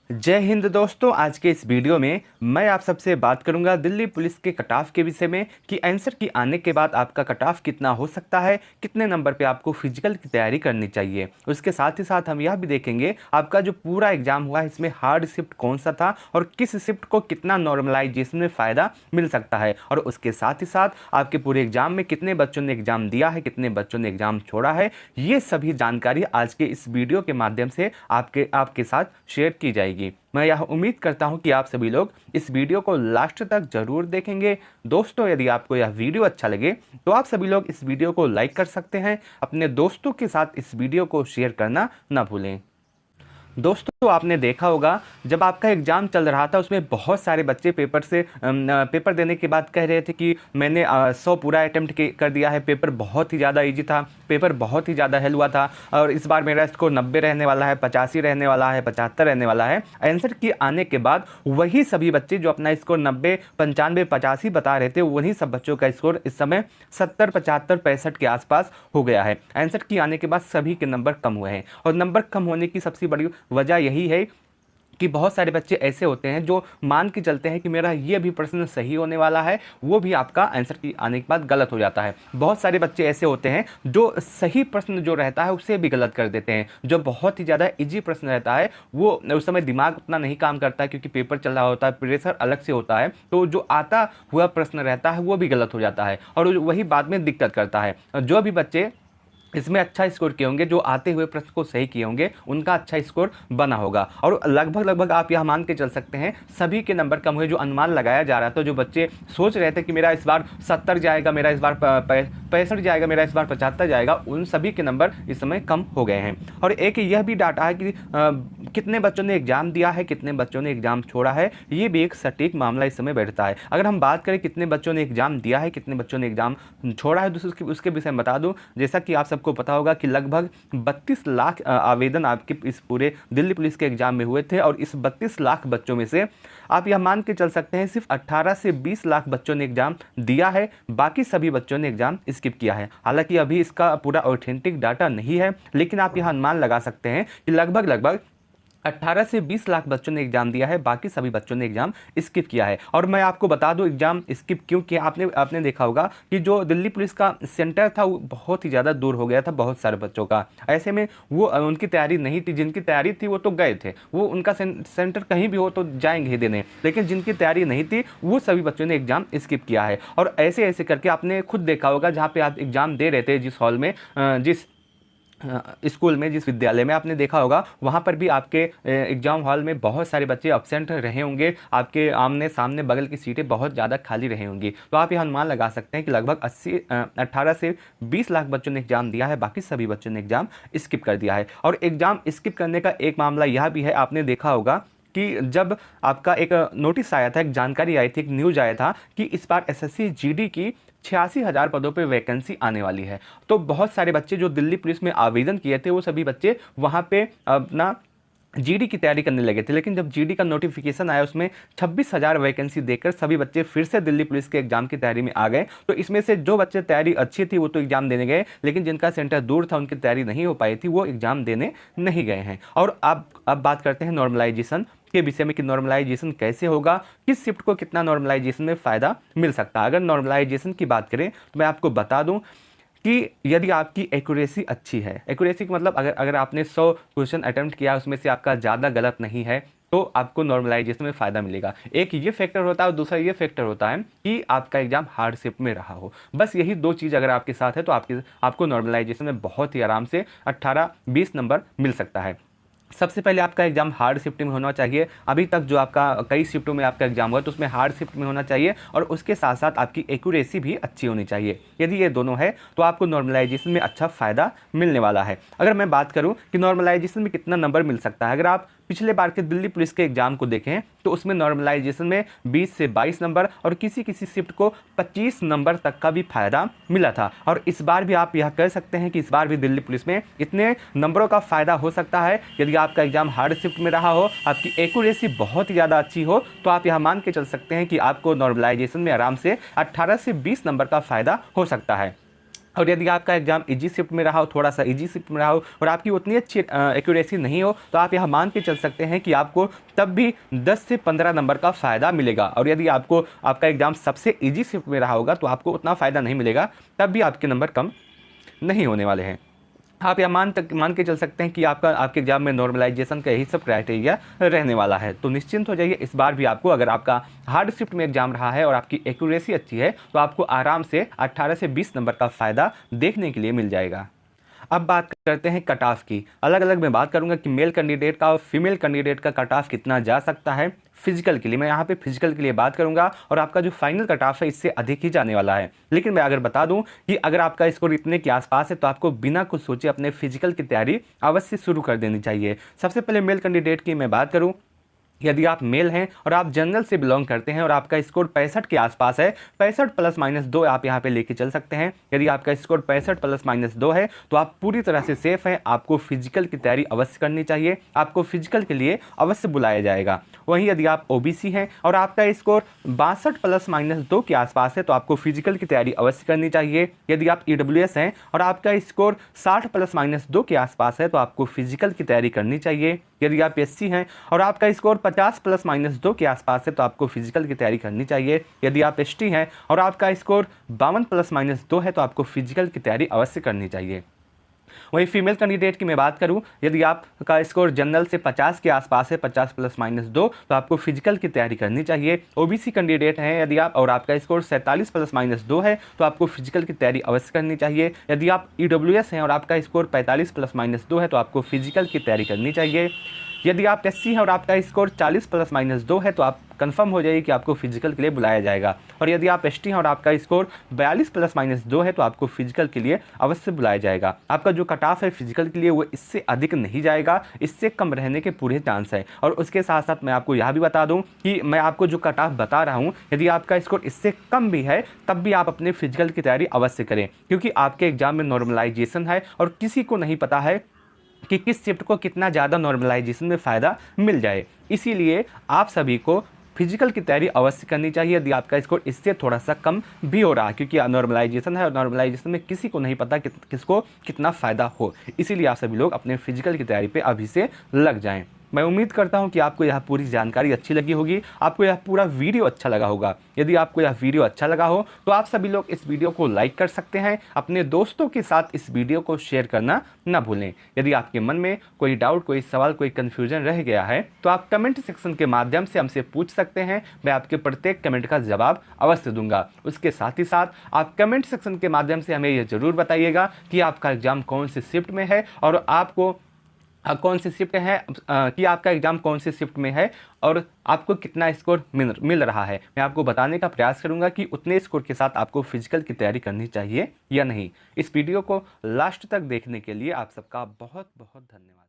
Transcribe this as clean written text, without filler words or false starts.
जय हिंद दोस्तों। आज के इस वीडियो में मैं आप सबसे बात करूंगा दिल्ली पुलिस के कट ऑफ के विषय में कि आंसर की आने के बाद आपका कट ऑफ कितना हो सकता है, कितने नंबर पे आपको फिजिकल की तैयारी करनी चाहिए। उसके साथ ही साथ हम यह भी देखेंगे आपका जो पूरा एग्जाम हुआ है इसमें हार्ड शिफ्ट कौन सा था और किस शिफ्ट को कितना नॉर्मलाइजेशन में फ़ायदा मिल सकता है। और उसके साथ ही साथ आपके पूरे एग्जाम में कितने बच्चों ने एग्जाम दिया है, कितने बच्चों ने एग्जाम छोड़ा है, ये सभी जानकारी आज के इस वीडियो के माध्यम से आपके साथ शेयर की जाएगी। मैं यह उम्मीद करता हूं कि आप सभी लोग इस वीडियो को लास्ट तक जरूर देखेंगे। दोस्तों, यदि आपको यह वीडियो अच्छा लगे तो आप सभी लोग इस वीडियो को लाइक कर सकते हैं। अपने दोस्तों के साथ इस वीडियो को शेयर करना ना भूलें। दोस्तों, आपने देखा होगा जब आपका एग्ज़ाम चल रहा था उसमें बहुत सारे बच्चे पेपर देने के बाद कह रहे थे कि मैंने 100 पूरा अटेम्प्ट कर दिया है, पेपर बहुत ही ज़्यादा इजी था, पेपर बहुत ही ज़्यादा हल हुआ था और इस बार मेरा स्कोर 90 रहने वाला है, 85 रहने वाला है, 75 रहने वाला है। आंसर की आने के बाद वही सभी बच्चे जो अपना स्कोर 90, 95, 85 बता रहे थे, वही सब बच्चों का स्कोर इस समय 70, 75, 65 के आसपास हो गया है। आंसर की आने के बाद सभी के नंबर कम हुए हैं और नंबर कम होने की सबसे बड़ी वजह यही है कि बहुत सारे बच्चे ऐसे होते हैं जो मान के चलते हैं कि मेरा ये भी प्रश्न सही होने वाला है, वो भी आपका आंसर की आने के बाद गलत हो जाता है। बहुत सारे बच्चे ऐसे होते हैं जो सही प्रश्न जो रहता है उसे भी गलत कर देते हैं। जो बहुत ही ज़्यादा इजी प्रश्न रहता है वो उस समय दिमाग उतना नहीं काम करता है क्योंकि पेपर चल रहा होता है, प्रेशर अलग से होता है, तो जो आता हुआ प्रश्न रहता है वो भी गलत हो जाता है और वही बाद में दिक्कत करता है। जो भी बच्चे इसमें अच्छा स्कोर किए होंगे, जो आते हुए प्रश्न को सही किए होंगे, उनका अच्छा स्कोर बना होगा। और लगभग आप यह मान के चल सकते हैं सभी के नंबर कम हुए। जो अनुमान लगाया जा रहा था, जो बच्चे सोच रहे थे कि मेरा इस बार 70 जाएगा, मेरा इस बार 65 जाएगा, मेरा इस बार 75 जाएगा, उन सभी के नंबर इस समय कम हो गए हैं। और एक यह भी डाटा है कि कितने बच्चों ने एग्जाम दिया है, कितने बच्चों ने एग्जाम छोड़ा है, ये भी एक सटीक मामला इस समय बैठता है। अगर हम बात करें कितने बच्चों ने एग्जाम दिया है, कितने बच्चों ने एग्जाम छोड़ा है, उसके विषय में बता दूं, जैसा कि आप सबको पता होगा कि लगभग 32 लाख आवेदन आपके इस पूरे दिल्ली पुलिस के एग्जाम में हुए थे और इस 32 लाख बच्चों में से आप यह मान के चल सकते हैं सिर्फ 18 से 20 लाख बच्चों ने एग्जाम दिया है, बाकी सभी बच्चों ने एग्जाम स्किप किया है। हालांकि अभी इसका पूरा ऑथेंटिक डाटा नहीं है, लेकिन आप यह अनुमान लगा सकते हैं कि लगभग 18 से 20 लाख बच्चों ने एग्जाम दिया है, बाकी सभी बच्चों ने एग्जाम स्किप किया है। और मैं आपको बता दूं एग्जाम स्किप क्यों किया। आपने देखा होगा कि जो दिल्ली पुलिस का सेंटर था वो बहुत ही ज़्यादा दूर हो गया था बहुत सारे बच्चों का। ऐसे में वो उनकी तैयारी नहीं थी, जिनकी तैयारी थी वो तो गए थे, वो उनका सेंटर कहीं भी हो तो जाएंगे ही देने, लेकिन जिनकी तैयारी नहीं थी वो सभी बच्चों ने एग्जाम स्किप किया है। और ऐसे ऐसे करके आपने खुद देखा होगा जहाँ पे आप एग्जाम दे रहे थे, जिस हॉल में, जिस स्कूल में, जिस विद्यालय में, आपने देखा होगा वहाँ पर भी आपके एग्जाम हॉल में बहुत सारे बच्चे अब्सेंट रहे होंगे, आपके आमने सामने बगल की सीटें बहुत ज़्यादा खाली रही होंगी। तो आप यह अनुमान लगा सकते हैं कि लगभग 18 से 20 लाख बच्चों ने एग्जाम दिया है, बाकी सभी बच्चों ने एग्जाम स्किप कर दिया है। और एग्जाम स्किप करने का एक मामला यह भी है, आपने देखा होगा कि जब आपका एक नोटिस आया था, एक जानकारी आई थी, एक न्यूज़ आया था कि इस बार एसएससी जीडी की 86,000 पदों पे वैकेंसी आने वाली है। तो बहुत सारे बच्चे जो दिल्ली पुलिस में आवेदन किए थे वो सभी बच्चे वहाँ पे अपना जीडी की तैयारी करने लगे थे, लेकिन जब जीडी का नोटिफिकेशन आया उसमें 26,000 वैकेंसी देकर सभी बच्चे फिर से दिल्ली पुलिस के एग्जाम की तैयारी में आ गए। तो इसमें से जो बच्चे तैयारी अच्छी थी वो तो एग्जाम देने गए, लेकिन जिनका सेंटर दूर था, उनकी तैयारी नहीं हो पाई थी, वो एग्जाम देने नहीं गए हैं। और अब बात करते हैं नॉर्मलाइजेशन के विषय में कि नॉर्मलाइजेशन कैसे होगा, किस शिफ्ट को कितना नॉर्मलाइजेशन में फ़ायदा मिल सकता है। अगर नॉर्मलाइजेशन की बात करें तो मैं आपको बता दूं कि यदि आपकी एक्यूरेसी अच्छी है, एक्यूरेसी का मतलब अगर आपने 100 क्वेश्चन अटेम्प्ट किया उसमें से आपका ज़्यादा गलत नहीं है तो आपको नॉर्मलाइजेशन में फ़ायदा मिलेगा। एक ये फैक्टर होता है और दूसरा ये फैक्टर होता है कि आपका एग्जाम हार्ड शिफ्ट में रहा हो। बस यही दो चीज़ अगर आपके साथ है तो आपको नॉर्मलाइजेशन में बहुत ही आराम से 18-20 नंबर मिल सकता है। सबसे पहले आपका एग्जाम हार्ड शिफ्ट में होना चाहिए। अभी तक जो आपका कई शिफ्टों में आपका एग्जाम हुआ तो उसमें हार्ड शिफ्ट में होना चाहिए और उसके साथ साथ आपकी एक्यूरेसी भी अच्छी होनी चाहिए। यदि ये दोनों है तो आपको नॉर्मलाइजेशन में अच्छा फ़ायदा मिलने वाला है। अगर मैं बात करूं कि नॉर्मलाइजेशन में कितना नंबर मिल सकता है, अगर आप पिछले बार के दिल्ली पुलिस के एग्जाम को देखें तो उसमें नॉर्मलाइजेशन में 20 से 22 नंबर और किसी शिफ्ट को 25 नंबर तक का भी फायदा मिला था। और इस बार भी आप यह कह सकते हैं कि इस बार भी दिल्ली पुलिस में इतने नंबरों का फायदा हो सकता है। यदि आपका एग्जाम हार्ड शिफ्ट में रहा हो, आपकी एक्यूरेसी बहुत ही ज़्यादा अच्छी हो, तो आप यह मान के चल सकते हैं कि आपको नॉर्मलाइजेशन में आराम से 18 से 20 नंबर का फायदा हो सकता है। और यदि आपका एग्जाम इजी शिफ्ट में रहा हो, थोड़ा सा इजी शिफ्ट में रहा हो और आपकी उतनी अच्छी एक्यूरेसी नहीं हो, तो आप यह मान के चल सकते हैं कि आपको तब भी 10 से 15 नंबर का फ़ायदा मिलेगा। और यदि आपको आपका एग्जाम सबसे इजी शिफ्ट में रहा होगा तो आपको उतना फ़ायदा नहीं मिलेगा, तब भी आपके नंबर कम नहीं होने वाले हैं। आप यह मान के चल सकते हैं कि आपके एग्जाम में नॉर्मलाइजेशन का यही सब क्राइटेरिया रहने वाला है। तो निश्चिंत हो जाइए, इस बार भी आपको, अगर आपका हार्ड शिफ्ट में एग्जाम रहा है और आपकी एक्यूरेसी अच्छी है, तो आपको आराम से 18 से 20 नंबर का फ़ायदा देखने के लिए मिल जाएगा। अब बात करते हैं कट ऑफ की। अलग अलग मैं बात करूंगा कि मेल कैंडिडेट का और फीमेल कैंडिडेट का कट ऑफ कितना जा सकता है। फिजिकल के लिए मैं यहाँ पे फिजिकल के लिए बात करूंगा और आपका जो फाइनल कट ऑफ है इससे अधिक ही जाने वाला है। लेकिन मैं अगर बता दूं कि अगर आपका स्कोर इतने के आसपास है तो आपको बिना कुछ सोचे अपने फिजिकल की तैयारी अवश्य शुरू कर देनी चाहिए। सबसे पहले मेल कैंडिडेट की मैं बात करूँ, यदि आप मेल हैं और आप जनरल से बिलोंग करते हैं और आपका स्कोर 65 के आसपास है, 65 +- 2 आप यहाँ पे लेके चल सकते हैं। यदि आपका स्कोर 65 +- 2 है तो आप पूरी तरह से सेफ हैं। आपको फिजिकल की तैयारी अवश्य करनी चाहिए, आपको फिजिकल के लिए अवश्य बुलाया जाएगा। वहीं यदि आप ओबीसी हैं और आपका स्कोर 62 +- 2 के आसपास है तो आपको फिजिकल की तैयारी अवश्य करनी चाहिए। यदि आप ईडब्ल्यूएस हैं और आपका स्कोर 60 +- 2 के आसपास है तो आपको फिजिकल की तैयारी करनी चाहिए। यदि आप एससी हैं और आपका स्कोर 50 +- 2 के आसपास है तो आपको फिजिकल की तैयारी करनी चाहिए। यदि आप एसटी हैं और आपका स्कोर 52 +- 2 है तो आपको फिजिकल की तैयारी अवश्य करनी चाहिए। वहीं फीमेल कैंडिडेट की मैं बात करूं, यदि आपका स्कोर जनरल से 50 के आसपास है, 50 +- 2, तो आपको फिजिकल की तैयारी करनी चाहिए। ओबीसी कैंडिडेट हैं यदि आप और आपका स्कोर 47 +- 2 है तो आपको फिजिकल की तैयारी अवश्य करनी चाहिए। यदि आप ईडब्ल्यूएस हैं और आपका स्कोर 45 +- 2 है तो आपको फिजिकल की तैयारी करनी चाहिए। यदि आप एससी हैं और आपका स्कोर 40 +- 2 है तो आप कंफर्म हो जाइए कि आपको फिजिकल के लिए बुलाया जाएगा। और यदि आप एसटी हैं और आपका स्कोर 42 +- 2 है तो आपको फिजिकल के लिए अवश्य बुलाया जाएगा। आपका जो कट ऑफ है फिजिकल के लिए वो इससे अधिक नहीं जाएगा, इससे कम रहने के पूरे चांस है। और उसके साथ साथ मैं आपको यह भी बता दूं कि मैं आपको जो कट ऑफ बता रहा हूं, यदि आपका स्कोर इससे कम भी है तब भी आप अपने फिजिकल की तैयारी अवश्य करें, क्योंकि आपके एग्जाम में नॉर्मलाइजेशन है और किसी को नहीं पता है कि किस शिफ्ट को कितना ज़्यादा नॉर्मलाइजेशन में फ़ायदा मिल जाए। इसीलिए आप सभी को फिजिकल की तैयारी अवश्य करनी चाहिए यदि आपका स्कोर इससे थोड़ा सा कम भी हो रहा है, क्योंकि नॉर्मलाइजेशन है और नॉर्मलाइजेशन में किसी को नहीं पता कि किसको कितना फ़ायदा हो। इसीलिए आप सभी लोग अपने फिजिकल की तैयारी पे अभी से लग जाएं। मैं उम्मीद करता हूं कि आपको यह पूरी जानकारी अच्छी लगी होगी, आपको यह पूरा वीडियो अच्छा लगा होगा। यदि आपको यह वीडियो अच्छा लगा हो तो आप सभी लोग इस वीडियो को लाइक कर सकते हैं, अपने दोस्तों के साथ इस वीडियो को शेयर करना ना भूलें। यदि आपके मन में कोई डाउट, कोई सवाल, कोई कन्फ्यूजन रह गया है तो आप कमेंट सेक्शन के माध्यम से हमसे पूछ सकते हैं। मैं आपके प्रत्येक कमेंट का जवाब अवश्य दूंगा। उसके साथ ही साथ आप कमेंट सेक्शन के माध्यम से हमें यह जरूर बताइएगा कि आपका एग्जाम कौन सी शिफ्ट में है और आपको कौन सी शिफ्ट है, कि आपका एग्जाम कौन सी शिफ्ट में है और आपको कितना स्कोर मिल रहा है। मैं आपको बताने का प्रयास करूंगा कि उतने स्कोर के साथ आपको फिजिकल की तैयारी करनी चाहिए या नहीं। इस वीडियो को लास्ट तक देखने के लिए आप सबका बहुत बहुत धन्यवाद।